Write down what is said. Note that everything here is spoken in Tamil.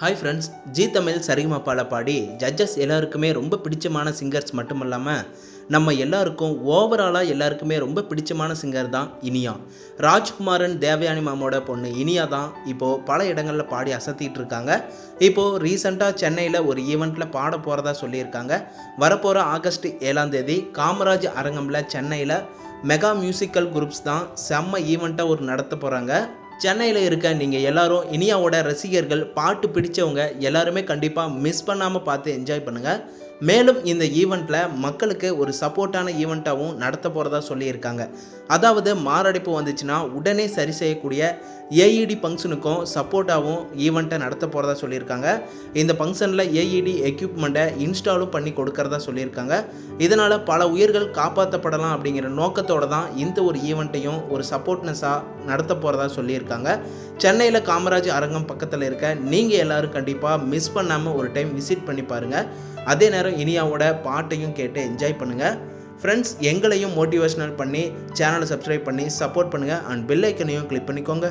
ஹாய் ஃப்ரெண்ட்ஸ், ஜி தமிழ் சரிகமபால பாடி ஜட்ஜஸ் எல்லாருக்குமே ரொம்ப பிடிச்சமான சிங்கர்ஸ் மட்டும் இல்லாமல் நம்ம எல்லாருக்கும் ஓவராலாக எல்லாருக்குமே ரொம்ப பிடிச்சமான சிங்கர் தான் இனியா. ராஜ்குமாரன் தேவயானி மாமோட பொண்ணு இனியா தான் இப்போது பல இடங்களில் பாடி அசத்திட்டு இருக்காங்க. இப்போது ரீசெண்டாக சென்னையில் ஒரு ஈவெண்ட்டில் பாட போகிறதா சொல்லியிருக்காங்க. வரப்போகிற ஆகஸ்ட் 7ஆம் தேதி காமராஜ் அரங்கமில் சென்னையில் மெகா மியூசிக்கல் குரூப்ஸ் தான் செம்ம ஈவெண்ட்டாக ஒரு நடத்த போகிறாங்க. சென்னையில் இருக்க நீங்கள் எல்லாரும் இனியாவோட ரசிகர்கள், பாட்டு பிடிச்சவங்க எல்லாருமே கண்டிப்பாக மிஸ் பண்ணாமல் பார்த்து என்ஜாய் பண்ணுங்கள். மேலும் இந்த ஈவெண்ட்டில் மக்களுக்கு ஒரு சப்போர்ட்டான ஈவெண்ட்டாகவும் நடத்த போகிறதா சொல்லியிருக்காங்க. அதாவது மாரடைப்பு வந்துச்சுன்னா உடனே சரி செய்யக்கூடிய ஏஇடி ஃபங்க்ஷனுக்கும் சப்போர்ட்டாகவும் ஈவெண்ட்டை நடத்த போகிறதா சொல்லியிருக்காங்க. இந்த ஃபங்க்ஷனில் ஏஇடி எக்யூப்மெண்ட்டை இன்ஸ்டாலும் பண்ணி கொடுக்கறதா சொல்லியிருக்காங்க. இதனால் பல உயிர்கள் காப்பாற்றப்படலாம் அப்படிங்கிற நோக்கத்தோடு தான் இந்த ஒரு ஈவெண்ட்டையும் ஒரு சப்போர்ட்னஸாக நடத்த போகிறதா சொல்லியிருக்காங்க. சென்னையில் காமராஜ் அரங்கம் பக்கத்தில் இருக்க நீங்கள் எல்லோரும் கண்டிப்பாக மிஸ் பண்ணாமல் ஒரு டைம் விசிட் பண்ணி பாருங்கள். அதே நேரம் இனியாவோட பாட்டையும் கேட்டு என்ஜாய் பண்ணுங்கள். ஃப்ரெண்ட்ஸ், எங்களையும் மோட்டிவேஷனல் பண்ணி சேனலை சப்ஸ்கிரைப் பண்ணி சப்போர்ட் பண்ணுங்கள். அண்ட் பெல் ஐக்கனையும் கிளிக் பண்ணிக்கோங்க.